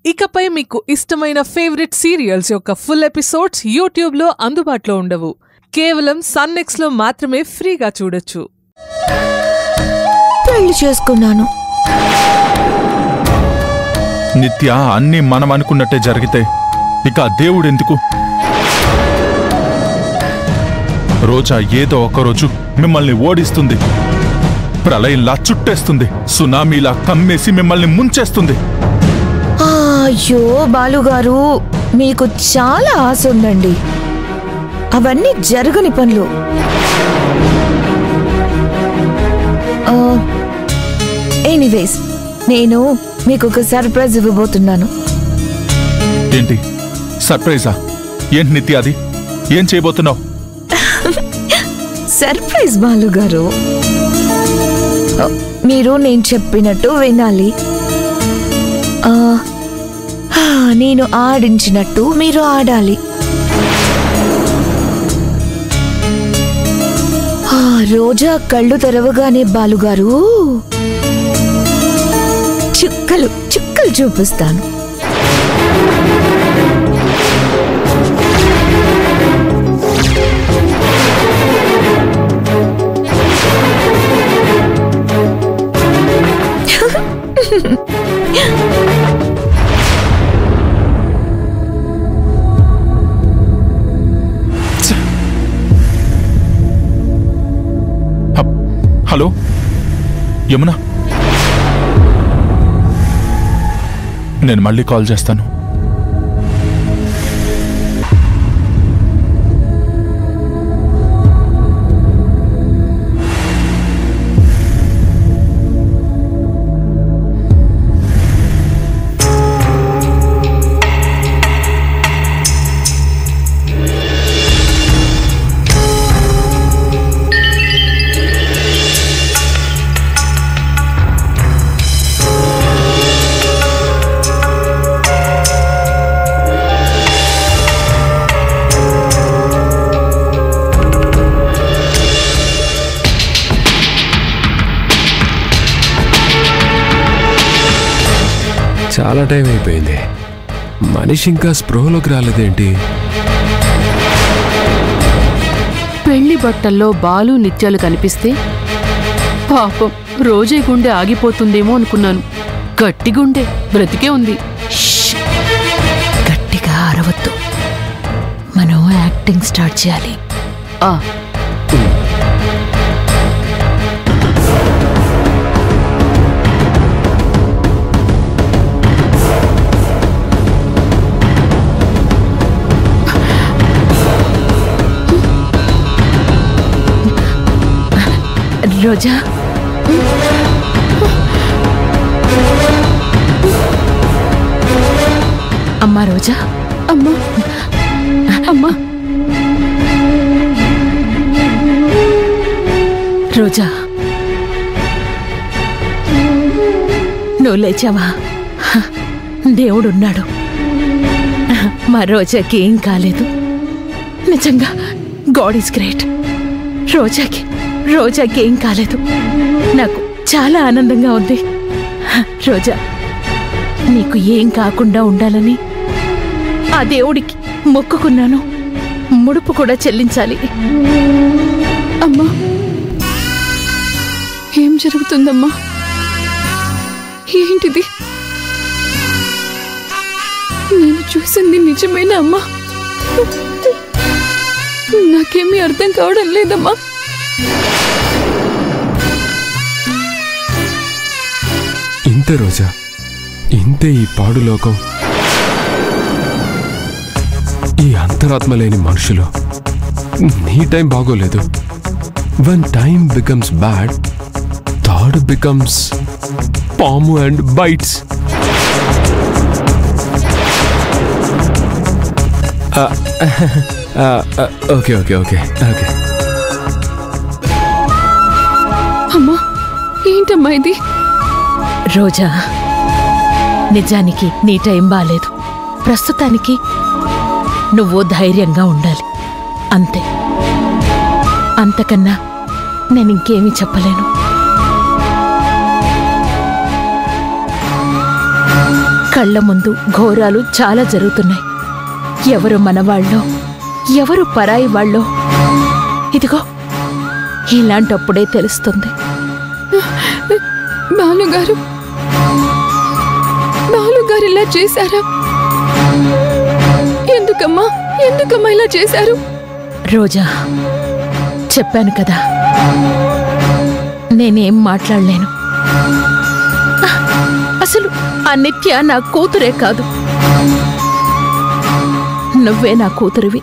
ఇకపై మీకు ఇష్టమైన ఫేవరెట్ సీరియల్స్ యొక్క ఫుల్ ఎపిసోడ్స్ యూట్యూబ్లో అందుబాటులో ఉండవు. కేవలం సన్నెక్స్లో మాత్రమే ఫ్రీగా చూడొచ్చు. పెళ్లి చేసుకున్నాను. నిత్య, అన్నీ మనం అనుకున్నట్టే జరిగితే ఇక దేవుడెందుకు? రోజా ఏదో ఒకరోజు మిమ్మల్ని ఓడిస్తుంది, ప్రళయంలా చుట్టేస్తుంది, సునామీలా కమ్మేసి మిమ్మల్ని ముంచేస్తుంది. అయ్యో బాలుగారు, మీకు చాలా ఆశ ఉందండి. అవన్నీ జరగని పనులు. ఎనీవేస్, నేను మీకు ఒక సర్ప్రైజ్ ఇవ్వబోతున్నాను. ఏంటి సర్ప్రైజా? ఏంటి నిత్య అది? ఏం చేయబోతున్నావు? సర్ప్రైజ్ బాలుగారు, మీరు నేను చెప్పినట్టు వినాలి. నేను ఆడించినట్టు మీరు ఆడాలి. రోజా కళ్ళు తెరవగానే బాలుగారు చుక్కలు చుక్కలు చూపిస్తాను. హలో యమునా, నేను మళ్ళీ కాల్ చేస్తాను. చాలా టైం అయిపోయింది. మనిషి ఇంకా స్పృహలోకి రాలేదేంటి? పెళ్లి బట్టల్లో బాలు నిత్యాలు కనిపిస్తే పాపం రోజే గుండె ఆగిపోతుందేమో అనుకున్నాను. గట్టి గుండె బ్రతికే ఉంది. గట్టిగా అరవద్దు, మనం యాక్టింగ్ స్టార్ట్ చేయాలి. రోజా, అమ్మా రోజా, అమ్మా అమ్మా రోజా, నువ్వు లేచావా? దేవుడున్నాడు. మా రోజాకి ఏం కాలేదు. నిజంగా గాడ్ ఈజ్ గ్రేట్. రోజాకి ఏం కాలేదు. నాకు చాలా ఆనందంగా ఉంది. రోజా, నీకు ఏం కాకుండా ఉండాలని ఆ దేవుడికి మొక్కుకున్నాను. ముడుపు కూడా చెల్లించాలి. అమ్మా, ఏం జరుగుతుందమ్మా? ఏంటిది? నేను చూసింది నిజమేనా అమ్మా? నాకేమీ అర్థం కావడం లేదమ్మా. ఇంతే రోజా, ఇంతే ఈ పాడు లోకం. ఈ అంతరాత్మ లేని మనుషులు. నీ టైం బాగోలేదు. when time becomes bad, thought becomes palm and bites. Okay. అమ్మా, ఏంటమ్మా ఇది? రోజా, నిజానికి నీ టైం బాలేదు. ప్రస్తుతానికి నువ్వు ధైర్యంగా ఉండాలి, అంతే. అంతకన్నా నేనింకేమీ చెప్పలేను. కళ్ళ ముందు ఘోరాలు చాలా జరుగుతున్నాయి. ఎవరు మనవాళ్ళో ఎవరు పరాయి వాళ్ళో ఇదిగో ఇలాంటప్పుడే తెలుస్తుంది. బాలుగారు ఇలా చేశారా? ఎందుకమ్మా ఇలా చేశారు? రోజా, చెప్పాను కదా, నేనేం మాట్లాడలేను. అసలు ఆ నిత్య నా కూతురే కాదు, నువ్వే నా కూతురివి.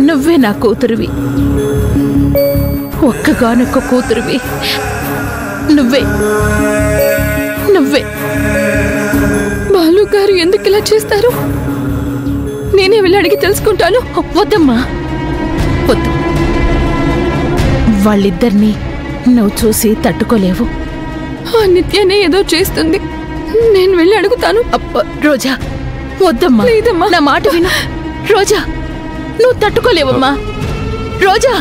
నువ్వే నా కూతురివి, ఒక్కగానొక్క కూతురివి. నువ్వే బాలుగారు ఎందుకు ఇలా చేస్తారు? నేనే వెళ్ళి అడిగి తెలుసుకుంటాను. వద్దమ్మా, వద్దు. వాళ్ళిద్దరినీ నువ్వు చూసి తట్టుకోలేవు. ఆ నిత్యనే ఏదో చేస్తుంది, నేను వెళ్ళి అడుగుతాను. రోజా, వద్దమ్మా, లేదమ్మా. నా మాట విను. రోజా, నువ్వు తట్టుకోలేవమ్మా. రోజా,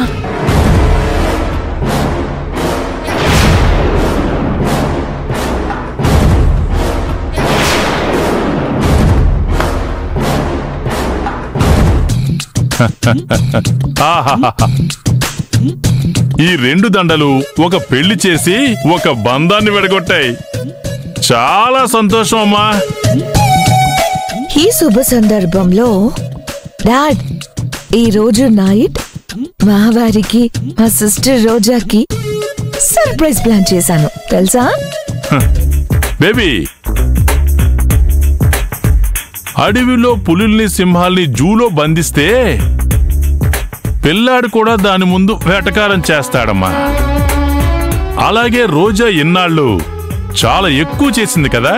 ఈ రెండు దండలు ఒక పెళ్లి చేసి ఒక బంధాన్ని విడగొట్టాయి. చాలా సంతోషం అమ్మా. ఈ శుభ సందర్భంలో డాడ్, ఈ రోజు నైట్ మా వారికి మా సిస్టర్ రోజాకి సర్ప్రైజ్ ప్లాన్ చేశాను, తెలుసా? బేబీ, అడవిలో పులుల్ని సింహాల్ని జూలో బంధిస్తే పిల్లాడు కూడా దాని ముందు వేటకారం చేస్తాడమ్మా. అలాగే రోజా ఇన్నాళ్ళు చాలా ఎక్కువ చేసింది కదా,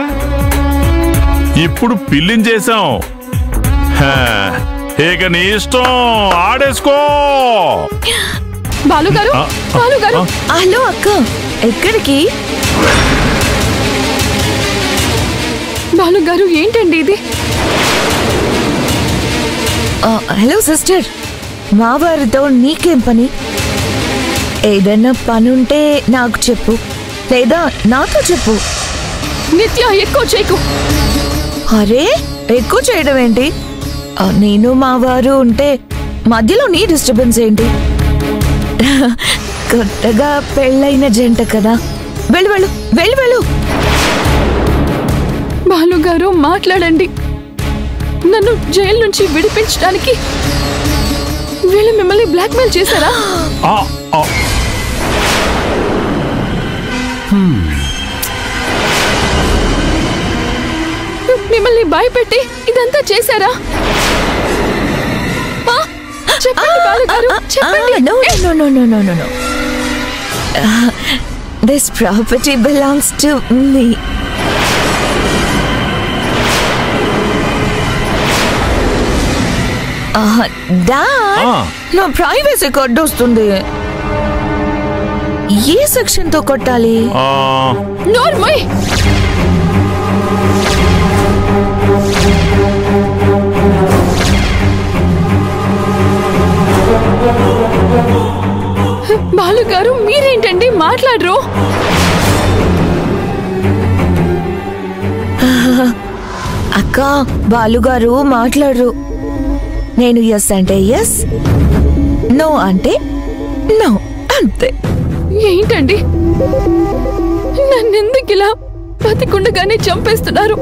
ఇప్పుడు పిల్లిని చేశాం. ఇక నీ ఇష్టం, ఆడేసుకో. బాలుగారు, హలో అక్క, ఎక్కడికి? బాలుగారు, ఏంటండి ఇది? హలో సిస్టర్, మా వారితో నీకేం పని? ఏదైనా పనుంటే నాకు చెప్పు, లేదా నాతో చెప్పు. నిత్య, ఎక్కువ చేయకు. అరే, ఎక్కువ చేయడం ఏంటి? నేను మా వారు ఉంటే మధ్యలో నీ డిస్టర్బెన్స్ ఏంటి? కొత్తగా పెళ్ళైన జంట కదా. వెళ్ళు. బాలుగారు, మాట్లాడండి. నన్ను జైలు నుంచి విడిపించడానికి వీళ్ళు మిమ్మల్ని బ్లాక్మెయిల్ చేశారా? మిమ్మల్ని భయపెట్టి ఇదంతా చేశారా? చెప్పండి బాలుగారు, చెప్పండి. No. This property belongs to me. Dad, నా ప్రైవసీ కార్డు వస్తుంది. ఏ సెక్షన్ తో కొట్టాలి? నోర్మై, బాలుగారు, మీరేంటండి మాట్లాడరు? అక్క, బాలుగారు మాట్లాడరు. నేను ఎస్ అంటే ఎస్, నో అంటే నో, అంతే. ఏంటండి, నన్నెందుకు ఇలా బతికుండగానే చంపేస్తున్నారు?